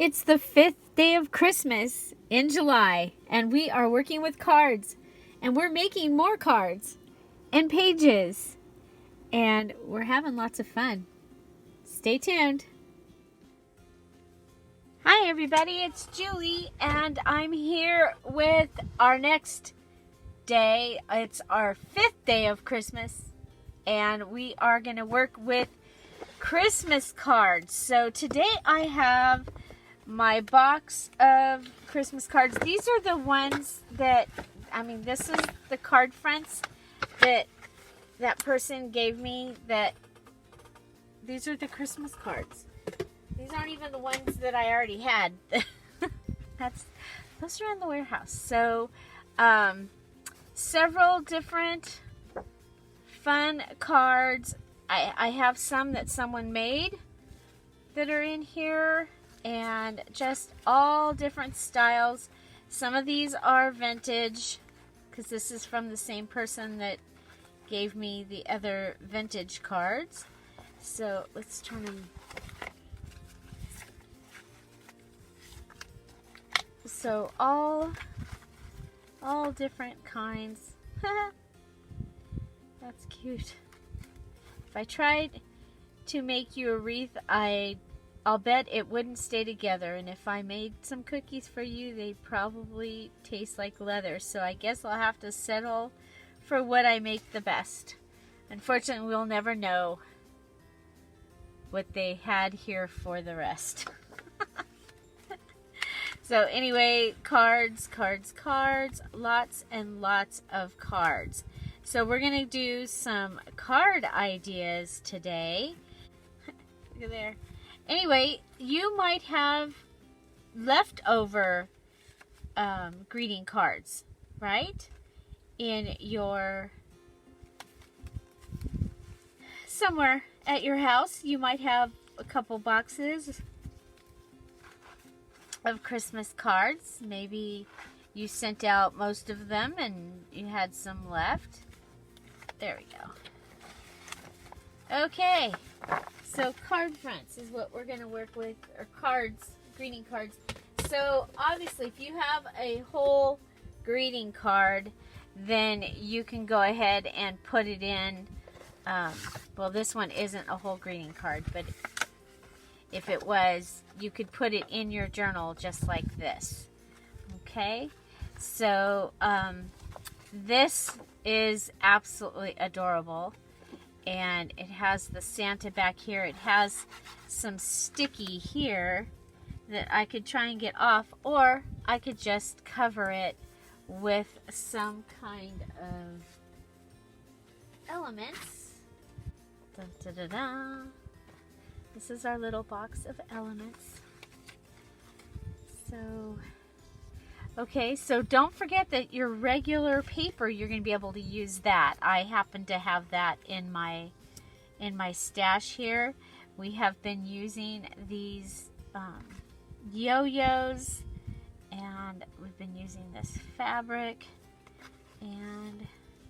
It's the 5th day of Christmas in July, and we are working with cards, and we're making more cards and pages, and we're having lots of fun. Stay tuned. Hi everybody, it's Julie, and I'm here with our next day. It's our 5th day of Christmas, and we are going to work with Christmas cards. So today I have my box of Christmas cards. These are the ones that, this is the card fronts that person gave me. These are the Christmas cards. These aren't even the ones that I already had. Those are in the warehouse. So, several different fun cards. I have some that someone made that are in here, and just all different styles. Some of these are vintage, because this is from the same person that gave me the other vintage cards. So let's turn them. So all different kinds. That's cute. If I tried to make you a wreath, I'll bet it wouldn't stay together, and if I made some cookies for you, they'd probably taste like leather. So I guess I'll have to settle for what I make the best. Unfortunately, we'll never know what they had here for the rest. So anyway, cards, lots and lots of cards. So we're going to do some card ideas today. Look at there. Anyway, you might have leftover greeting cards, right? In your, somewhere at your house, you might have a couple boxes of Christmas cards. Maybe you sent out most of them and you had some left. There we go. Okay. So card fronts is what we're going to work with, or cards, greeting cards. So obviously if you have a whole greeting card, then you can go ahead and put it in, well, this one isn't a whole greeting card, but if it was, you could put it in your journal just like this. Okay, so this is absolutely adorable. And it has the Santa back here. It has some sticky here that I could try and get off, or I could just cover it with some kind of elements. Dun, dun, dun, dun. This is our little box of elements. So, okay, so don't forget that your regular paper, you're going to be able to use that. I happen to have that in my stash here. We have been using these yo-yos, and we've been using this fabric, and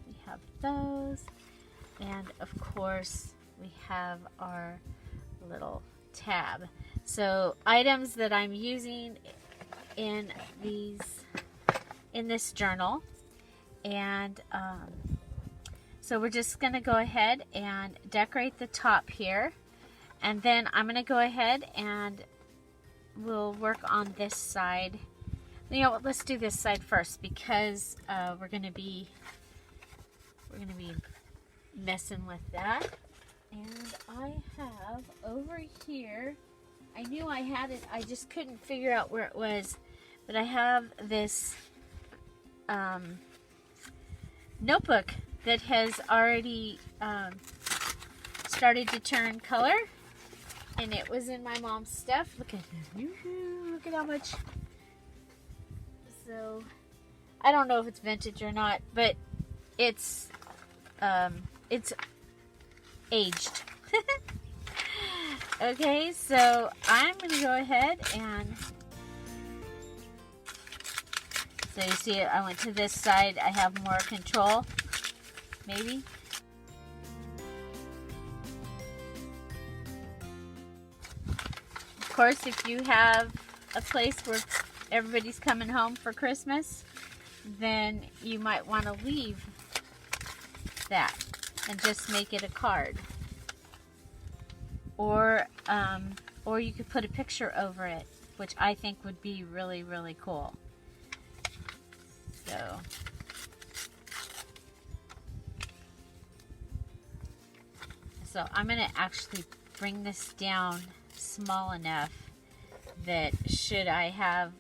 we have those, and of course we have our little tab. So items that I'm using in this journal, and so we're just going to go ahead and decorate the top here, and then I'm going to go ahead and we'll work on this side. You know what, let's do this side first, because we're going to be messing with that. And I have over here, I knew I had it, I just couldn't figure out where it was, but I have this notebook that has already started to turn color, and it was in my mom's stuff. Look at how much. So I don't know if it's vintage or not, but it's aged. Okay, so I'm going to go ahead and, so you see I went to this side. I have more control, maybe. Of course, if you have a place where everybody's coming home for Christmas, then you might want to leave that and just make it a card. Or you could put a picture over it, which I think would be really, really cool. So I'm going to actually bring this down small enough that should I have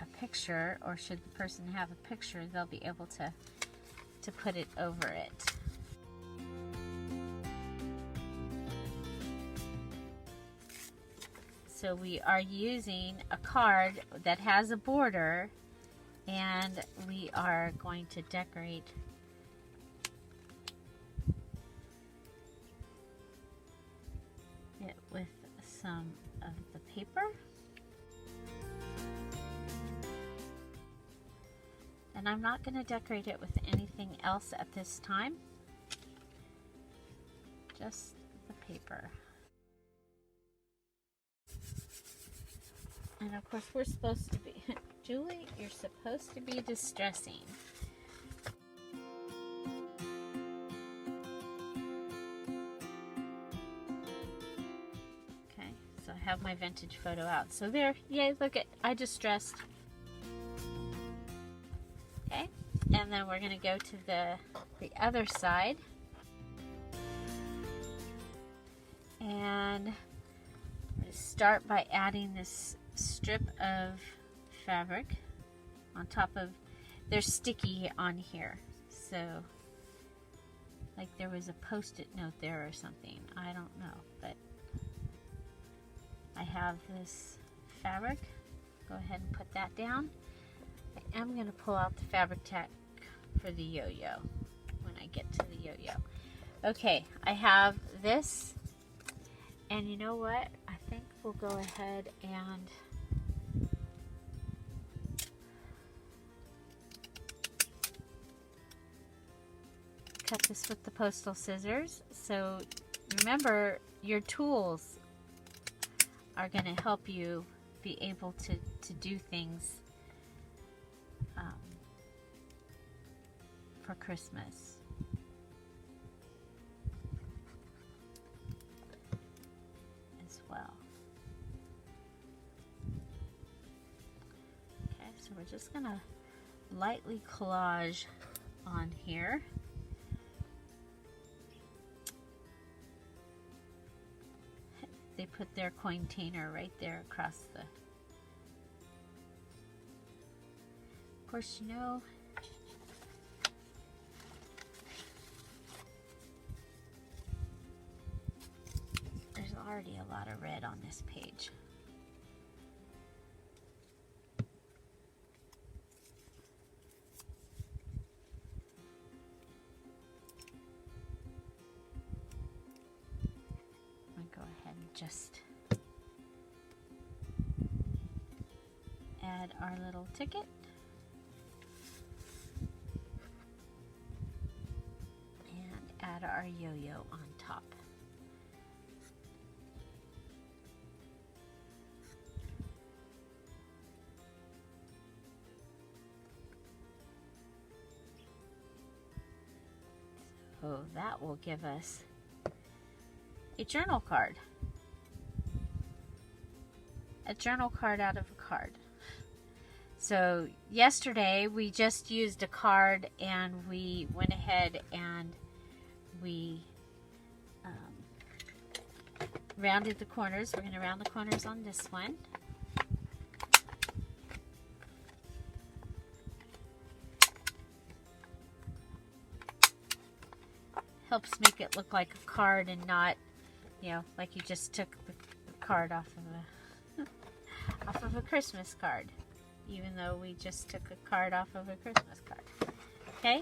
a picture, or should the person have a picture, they'll be able to put it over it. So we are using a card that has a border, and we are going to decorate it with some of the paper. And I'm not going to decorate it with anything else at this time, just the paper. And of course we're supposed to be, Julie, you're supposed to be distressing. Okay, so I have my vintage photo out. So there, yay, look at, I distressed. Okay, and then we're going to go to the other side. And start by adding this strip of fabric on top of, they're sticky on here, so like there was a post-it note there or something, I don't know, but I have this fabric. Go ahead and put that down. I am going to pull out the fabric tack for the yo-yo when I get to the yo-yo. Okay, I have this, and you know what, I think we'll go ahead and cut this with the postal scissors. So remember, your tools are going to help you be able to do things for Christmas. As well. Okay, so we're just going to lightly collage on here. They put their cointainer right there across the... Of course, you know, there's already a lot of red on this page. Just add our little ticket. And add our yo-yo on top. So that will give us a journal card. A journal card out of a card. So yesterday we just used a card and we went ahead and we rounded the corners. We're going to round the corners on this one. Helps make it look like a card and not, you know, like you just took the card off of a Christmas card, even though we just took a card off of a Christmas card. Okay,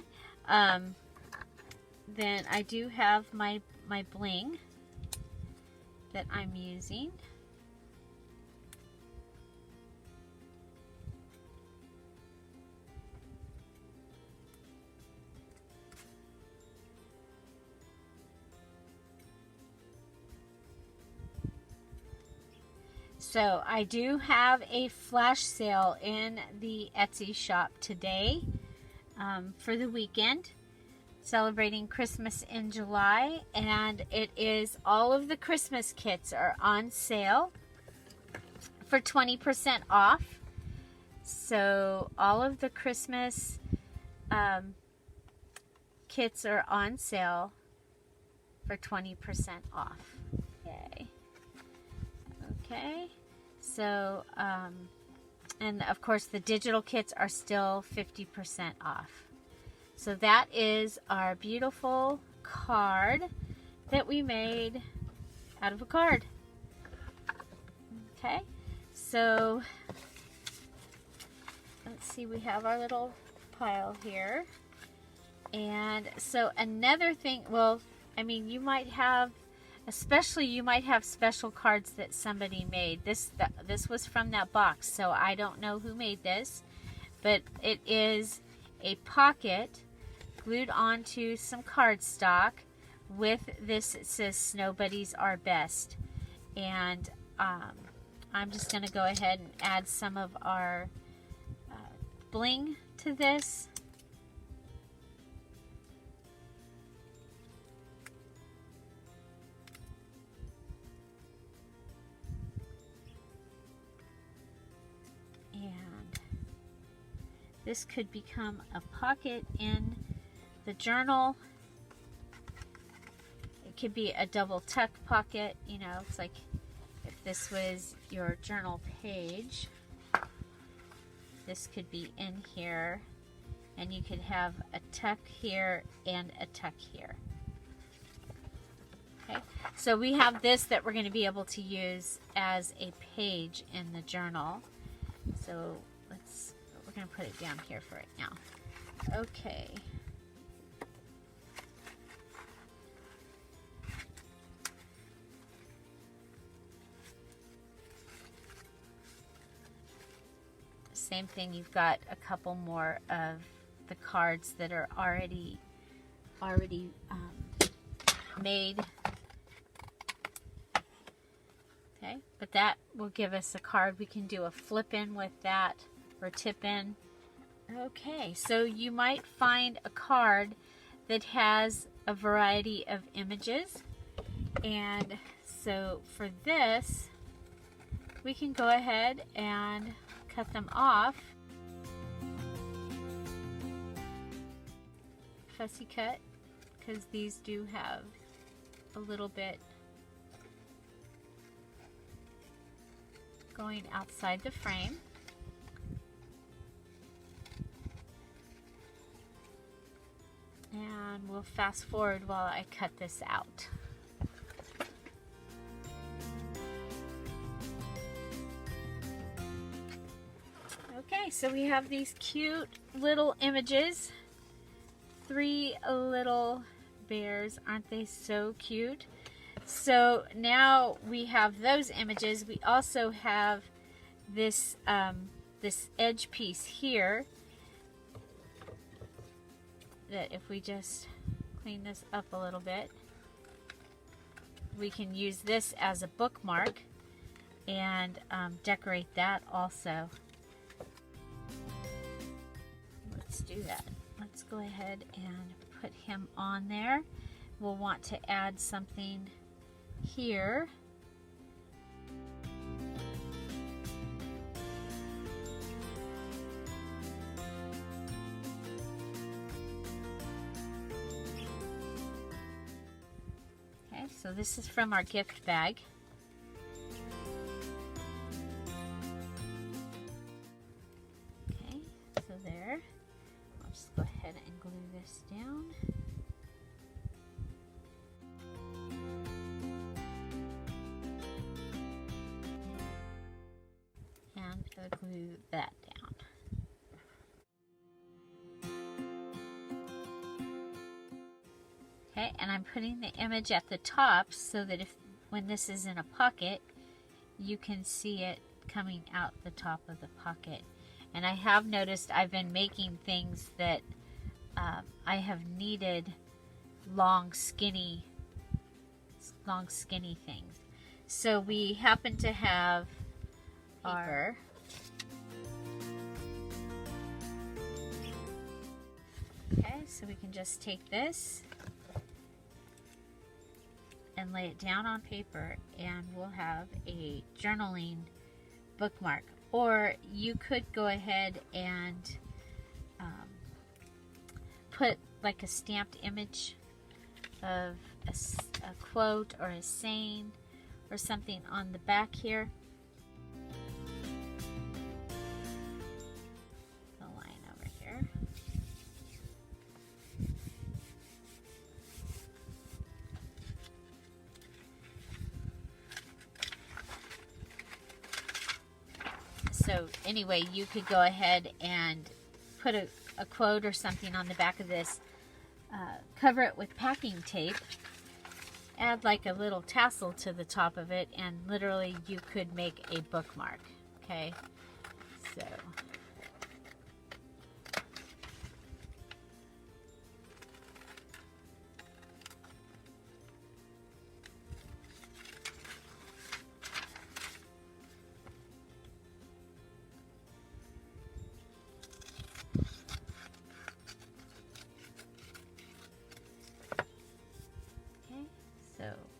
then I do have my bling that I'm using. So I do have a flash sale in the Etsy shop today for the weekend, celebrating Christmas in July, and it is all of the Christmas kits are on sale for 20% off. So all of the Christmas kits are on sale for 20% off. Okay, so and of course the digital kits are still 50% off. So that is our beautiful card that we made out of a card. Okay, so let's see, we have our little pile here. And so another thing, well, I mean, you might have, especially you might have special cards that somebody made. This was from that box, so I don't know who made this, but it is a pocket glued onto some cardstock with this. It says "Snow Buddies Are Best," and I'm just going to go ahead and add some of our bling to this. This could become a pocket in the journal. It could be a double tuck pocket, you know, it's like if this was your journal page, this could be in here, and you could have a tuck here and a tuck here. Okay, so we have this that we're going to be able to use as a page in the journal. So we're going to put it down here for right now. Okay. Same thing, you've got a couple more of the cards that are already made. Okay, but that will give us a card. We can do a flip in with that, or tip in. Okay, so you might find a card that has a variety of images, and so for this we can go ahead and cut them off. Fussy cut, because these do have a little bit going outside the frame. And we'll fast forward while I cut this out. Okay, so we have these cute little images. 3 little bears. Aren't they so cute? So now we have those images. We also have this this edge piece here that if we just clean this up a little bit, we can use this as a bookmark and decorate that also. Let's do that. Let's go ahead and put him on there. We'll want to add something here. Okay, so this is from our gift bag. Okay, so there. I'll just go ahead and glue this down. And glue that down. Okay, and I'm putting the image at the top so that when this is in a pocket, you can see it coming out the top of the pocket. And I have noticed I've been making things that I have needed long skinny things. So we happen to have paper. Okay, so we can just take this and lay it down on paper, and we'll have a journaling bookmark. Or you could go ahead and put like a stamped image of a quote or a saying or something on the back here. The line over here. So anyway, you could go ahead and put a quote or something on the back of this, cover it with packing tape, add like a little tassel to the top of it, and literally you could make a bookmark. Okay, so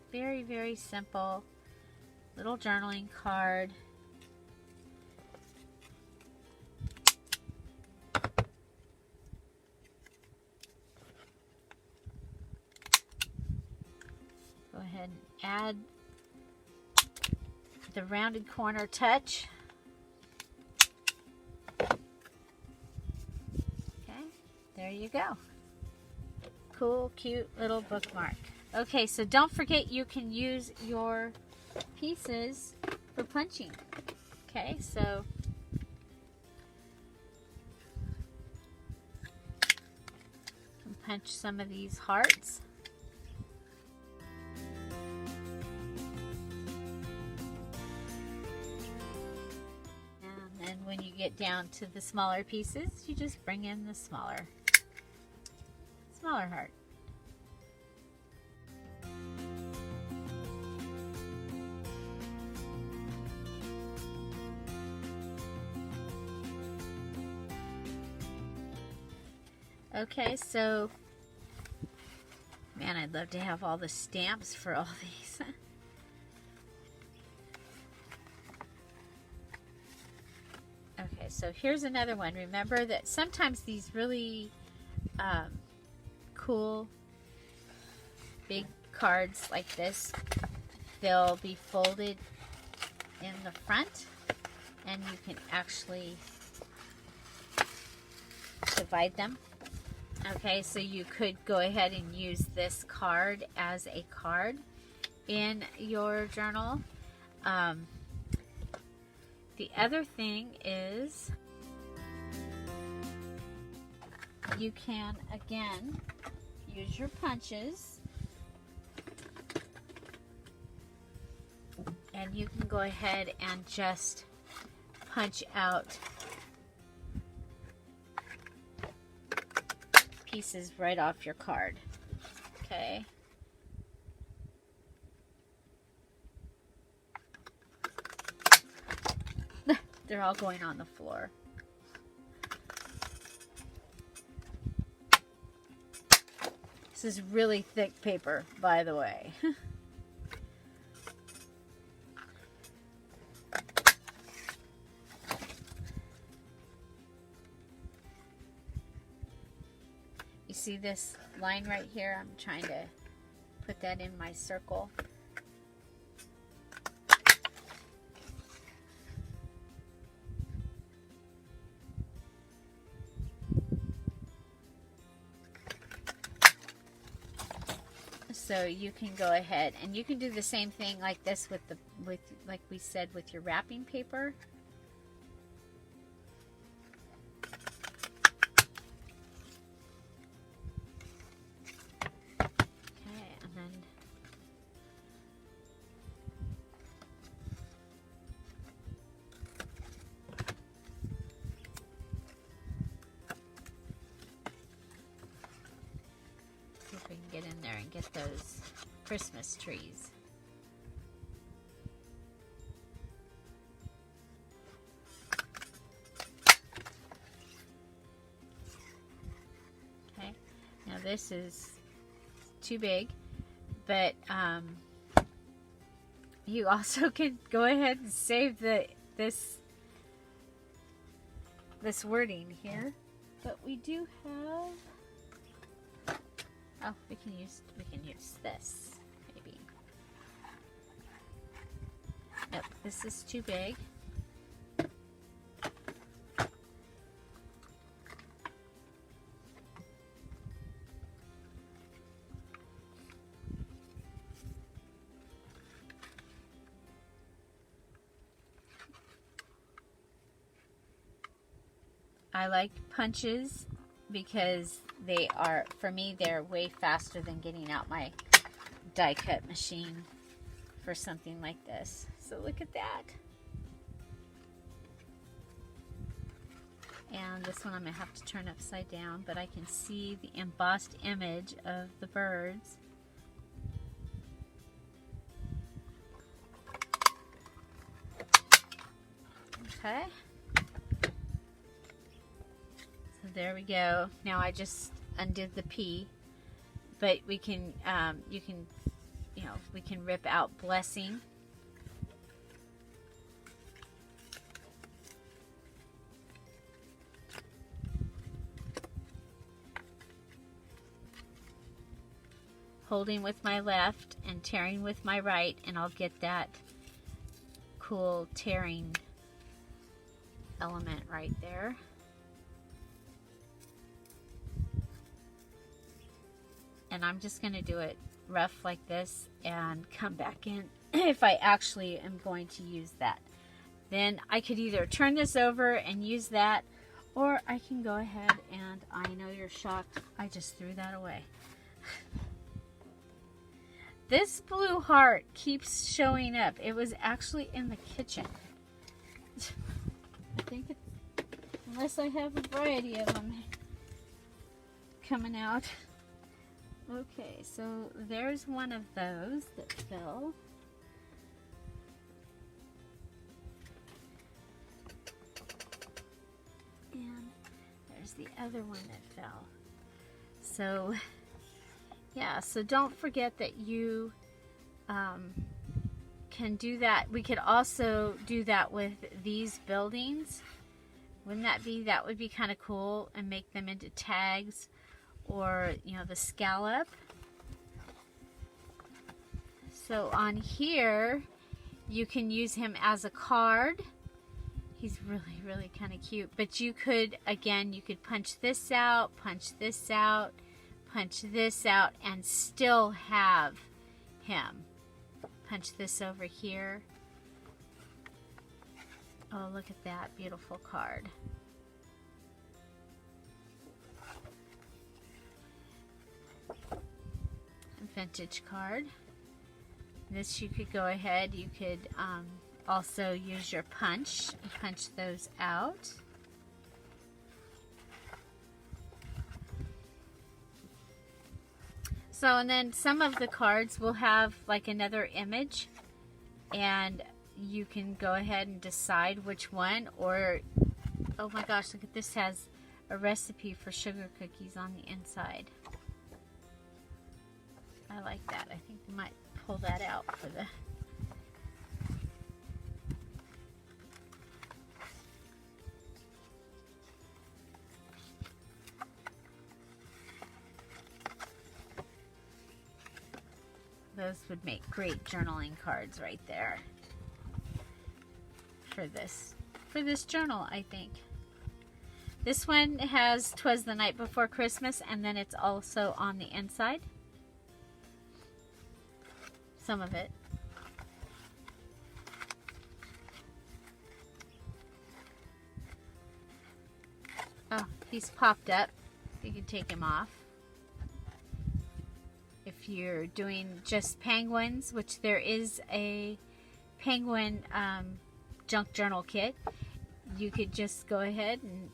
very, very simple little journaling card. Go ahead and add the rounded corner touch. Okay, there you go. Cool, cute little bookmark. Okay, so don't forget you can use your pieces for punching. Okay, so you can punch some of these hearts. And then when you get down to the smaller pieces, you just bring in the smaller heart. Okay, so, man, I'd love to have all the stamps for all these. Okay, so here's another one. Remember that sometimes these really cool big cards like this, they'll be folded in the front, and you can actually divide them. Okay, so you could go ahead and use this card as a card in your journal. The other thing is you can, again, use your punches, and you can go ahead and just punch out pieces right off your card. Okay. They're all going on the floor. This is really thick paper, by the way. You see this line right here? I'm trying to put that in my circle. So you can go ahead and you can do the same thing like this with like we said with your wrapping paper. Okay, and then see if we can get in there and get those Christmas trees. this is too big, but you also could go ahead and save this wording here. But we do have, oh, we can use this maybe. Nope, this is too big. I like punches because they are, for me, they're way faster than getting out my die cut machine for something like this. So look at that. And this one I'm going to have to turn upside down, but I can see the embossed image of the birds. Okay. There we go. Now I just undid the P, but we can, we can rip out blessing. Holding with my left and tearing with my right, and I'll get that cool tearing element right there. And I'm just going to do it rough like this and come back in if I actually am going to use that. Then I could either turn this over and use that, or I can go ahead and, I know you're shocked, I just threw that away. This blue heart keeps showing up. It was actually in the kitchen. I think unless I have a variety of them coming out. Okay, so there's one of those that fell. And there's the other one that fell. So, yeah, so don't forget that you can do that. We could also do that with these buildings. Wouldn't that would be kind of cool, and make them into tags. Or, the scallop. So on here, you can use him as a card. He's really, really kind of cute. But you could, again, you could punch this out, punch this out, punch this out, and still have him. Punch this over here. Oh, look at that beautiful card. Vintage card. This you could go ahead, you could also use your punch and punch those out. So, and then some of the cards will have like another image, and you can go ahead and decide which one. Or, oh my gosh, look at this, has a recipe for sugar cookies on the inside. I like that. I think we might pull that out for the... Those would make great journaling cards right there. For this journal, I think. This one has "'Twas the Night Before Christmas," and then it's also on the inside. Some of it. Oh, he's popped up. You can take him off. If you're doing just penguins, which there is a penguin junk journal kit, you could just go ahead and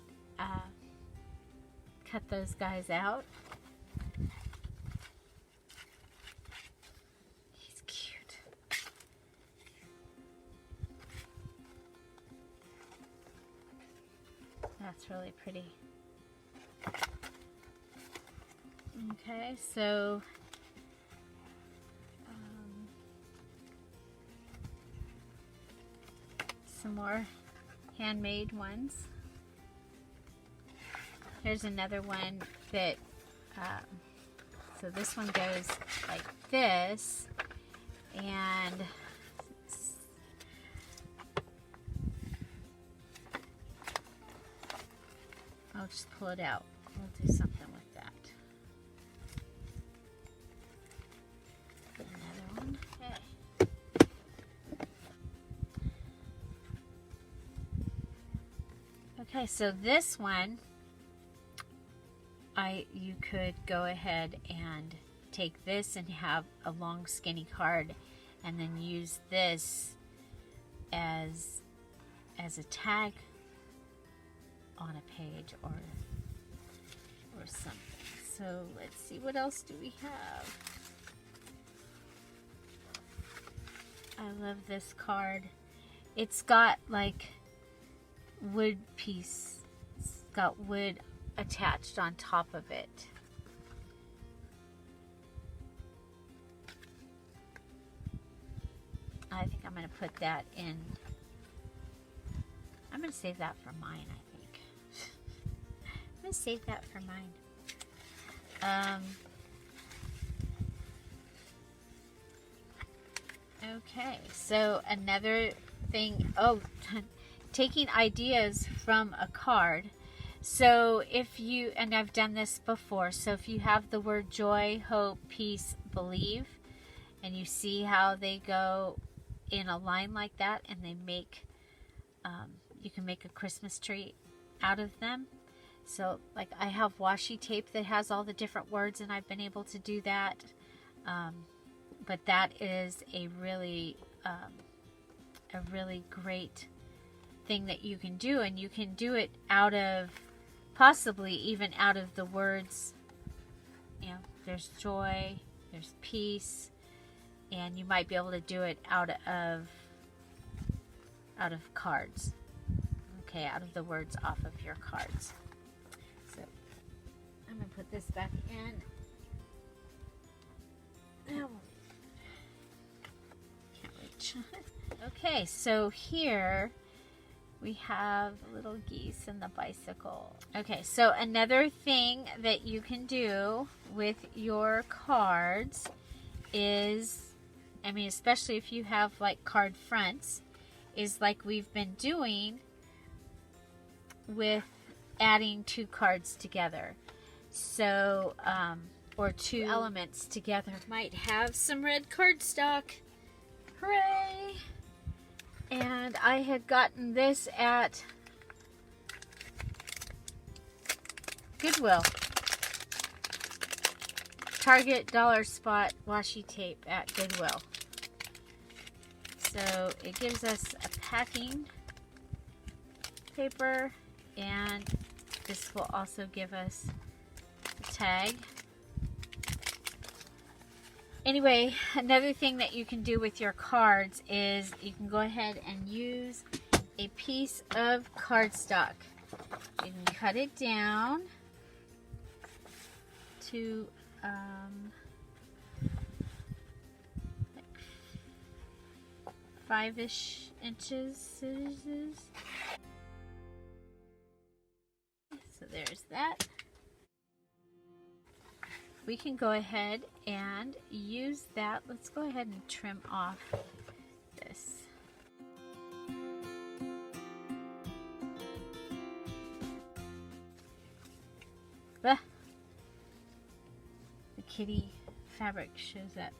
cut those guys out. That's really pretty. Okay, so some more handmade ones. Here's another one that, so this one goes like this, and I'll just pull it out. We'll do something with that. Another one. Okay. Okay, so this one, you could go ahead and take this and have a long skinny card, and then use this as a tag on a page or something. So let's see, what else do we have? I love this card. It's got like wood piece. It's got wood attached on top of it. I think I'm going to put that in. I'm going to save that for mine, I think. I'm going to save that for mine. Okay, so another thing, taking ideas from a card. So if you, and I've done this before, so if you have the word joy, hope, peace, believe, and you see how they go in a line like that, and they make, you can make a Christmas tree out of them. So like I have washi tape that has all the different words, and I've been able to do that. But that is a really great thing that you can do, and you can do it out of, possibly even out of the words. You know, there's joy, there's peace, and you might be able to do it out of cards. Okay, out of the words off of your cards. So I'm gonna put this back in. Oh. Can't reach. Okay, so here we have little geese and the bicycle. Okay, so another thing that you can do with your cards is, I mean, especially if you have like card fronts, is like we've been doing with adding two cards together. So, or two elements together. Might have some red cardstock. Hooray! And I had gotten this at Goodwill. Target dollar spot washi tape at Goodwill. So it gives us a packing paper, and this will also give us a tag. Anyway, another thing that you can do with your cards is you can go ahead and use a piece of cardstock. You can cut it down to like 5-ish inches. So there's that. We can go ahead and use that. Let's go ahead and trim off this. The kitty fabric shows up.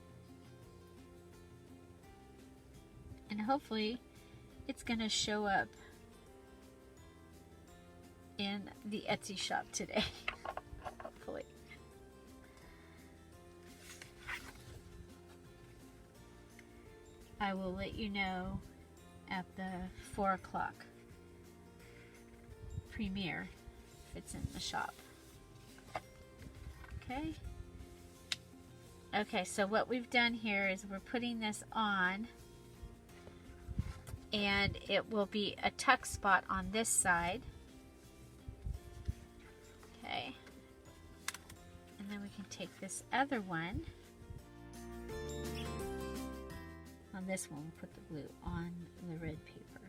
And hopefully it's going to show up in the Etsy shop today. Hopefully. I will let you know at the 4 o'clock premiere if it's in the shop. Okay. Okay, so what we've done here is we're putting this on, and it will be a tuck spot on this side. Okay. And then we can take this other one. On this one, we'll put the blue on the red paper.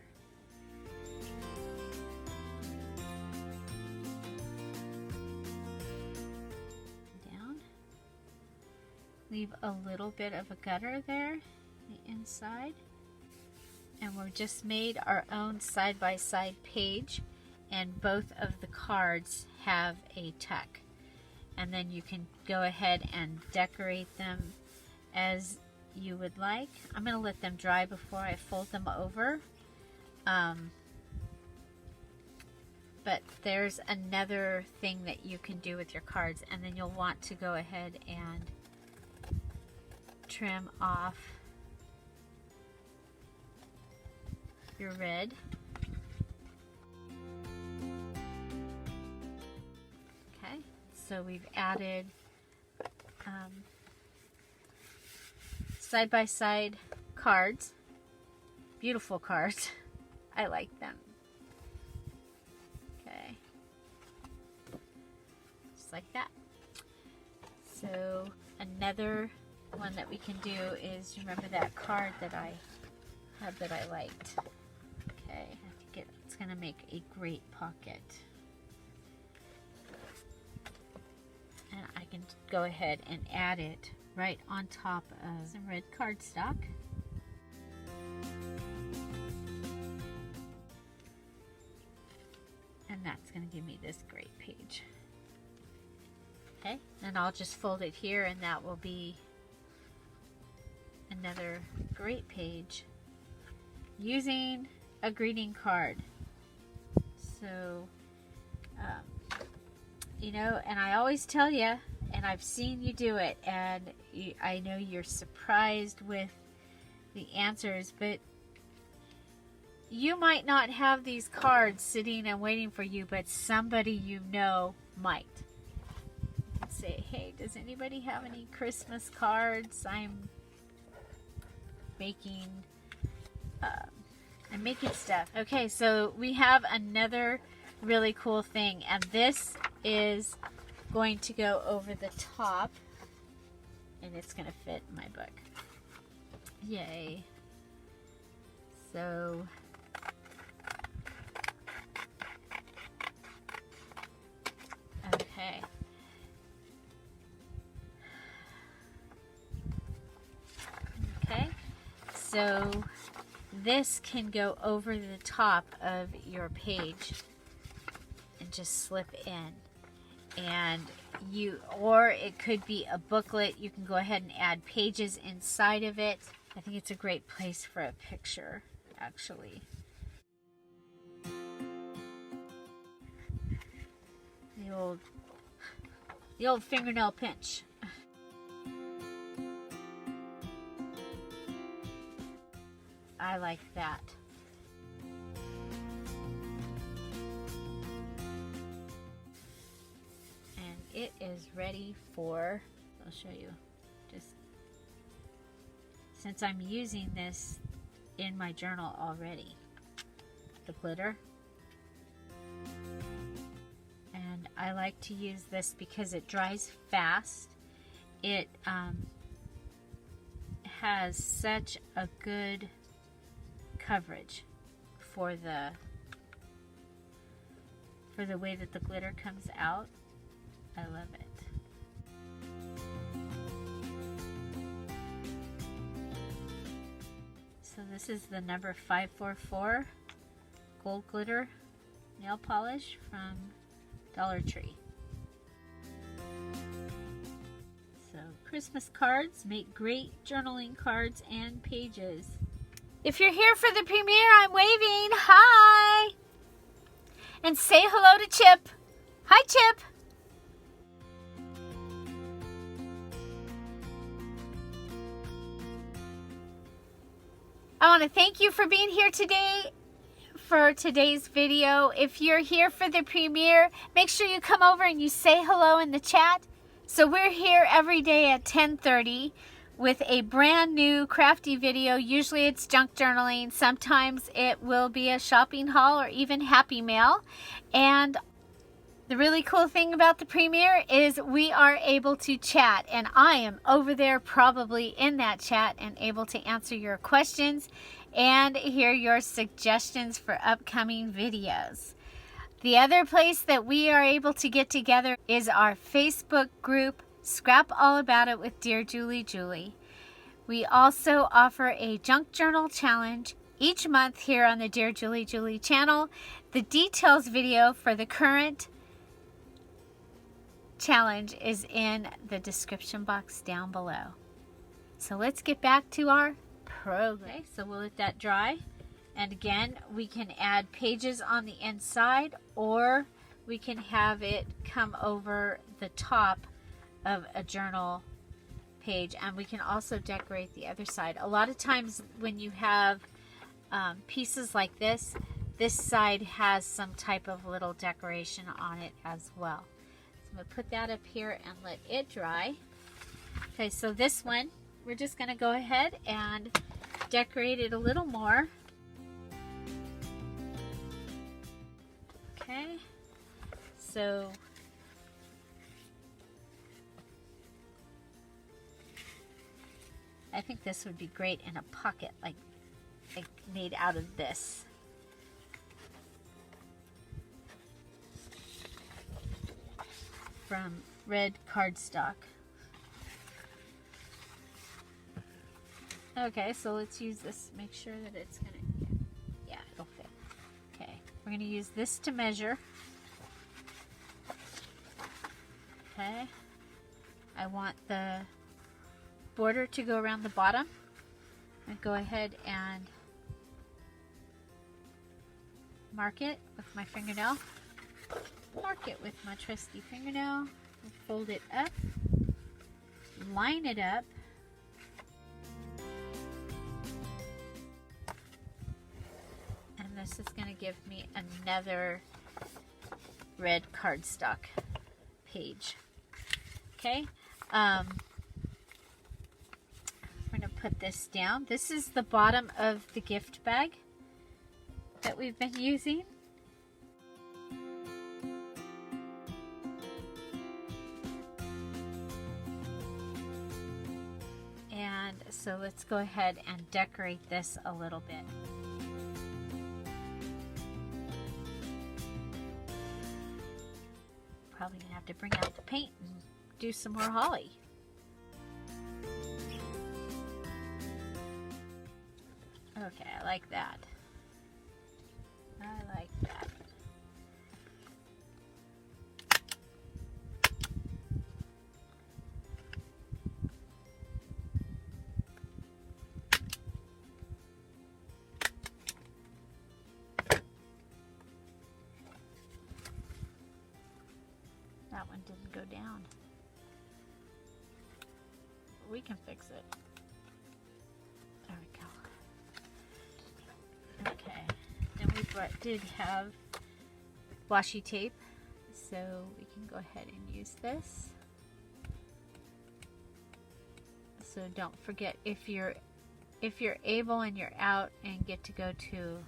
Down. Leave a little bit of a gutter there, the inside. And we've just made our own side-by-side page, and both of the cards have a tuck. And then you can go ahead and decorate them as you would like. I'm going to let them dry before I fold them over. But there's another thing that you can do with your cards, and then you'll want to go ahead and trim off your red. Okay, so we've added side-by-side cards. Beautiful cards. I like them. Okay. Just like that. So another one that we can do is, remember that card that I had that I liked. Okay, I think it's going to make a great pocket. And I can go ahead and add it right on top of some red cardstock. And that's going to give me this great page. Okay, and I'll just fold it here, and that will be another great page using a greeting card. So, you know, and I always tell you, and I've seen you do it, and I know you're surprised with the answers, but you might not have these cards sitting and waiting for you, but somebody you know might. Say, hey, does anybody have any Christmas cards? I'm making stuff. Okay, so we have another really cool thing, and this is going to go over the top, and it's going to fit my book. Yay. So okay. Okay, so this can go over the top of your page and just slip in. And or it could be a booklet. You can go ahead and add pages inside of it. I think it's a great place for a picture, actually. The old fingernail pinch. I like that. And it is ready for, I'll show you, just since I'm using this in my journal already, the glitter. And I like to use this because it dries fast. It has such a good coverage for the way that the glitter comes out. I love it. So this is the number 544 gold glitter nail polish from Dollar Tree. So Christmas cards make great journaling cards and pages. If you're here for the premiere, I'm waving. Hi! And say hello to Chip. Hi, Chip. I want to thank you for being here today for today's video. If you're here for the premiere, make sure you come over and you say hello in the chat. So we're here every day at 10:30 with a brand new crafty video. Usually it's junk journaling. Sometimes it will be a shopping haul or even happy mail. And The really cool thing about the premiere is we are able to chat, and I am over there probably in that chat and able to answer your questions and hear your suggestions for upcoming videos. The other place that we are able to get together is our Facebook group, Scrap All About It with Dear Julie Julie. We also offer a junk journal challenge each month here on the Dear Julie Julie channel. The details video for the current challenge is in the description box down below. So let's get back to our program. Okay, so we'll let that dry. And again, we can add pages on the inside, or we can have it come over the top of a journal page, and we can also decorate the other side. A lot of times when you have pieces like this side has some type of little decoration on it as well. So I'm going to put that up here and let it dry. Okay, so this one, we're just going to go ahead and decorate it a little more. Okay, so I think this would be great in a pocket like made out of this. From red cardstock. Okay, so let's use this. Make sure that it's gonna, yeah, it'll fit. Okay, we're gonna use this to measure. Okay, I want the border to go around the bottom. And go ahead and mark it with my fingernail. Mark it with my trusty fingernail. Fold it up. Line it up. And this is going to give me another red cardstock page. Okay. We're going to put this down. This is the bottom of the gift bag that we've been using. And so let's go ahead and decorate this a little bit. Probably gonna have to bring out the paint and do some more holly. Okay, I like that. I like that. That one didn't go down. We can fix it. There we go. Okay. Then we did have washi tape, so we can go ahead and use this. So don't forget, if you're able and you're out and get to go to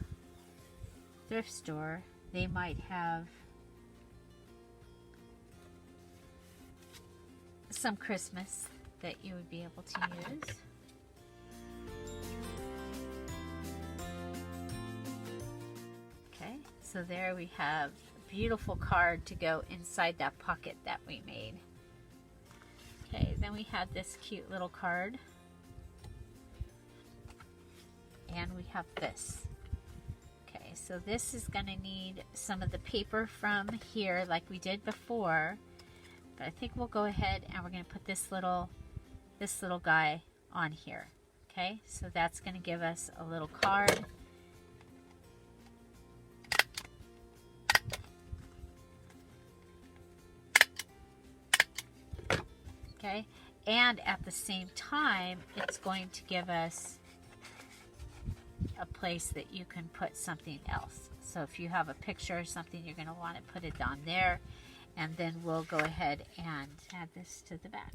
thrift store, they might have some Christmas that you would be able to use. Okay, so there we have a beautiful card to go inside that pocket that we made. Okay, then we had this cute little card. And we have this. Okay, so this is going to need some of the paper from here like we did before. But I think we'll go ahead and we're going to put this little guy on here. Okay, so that's going to give us a little card. Okay, and at the same time, it's going to give us a place that you can put something else. So if you have a picture or something, you're going to want to put it down there. And then we'll go ahead and add this to the back.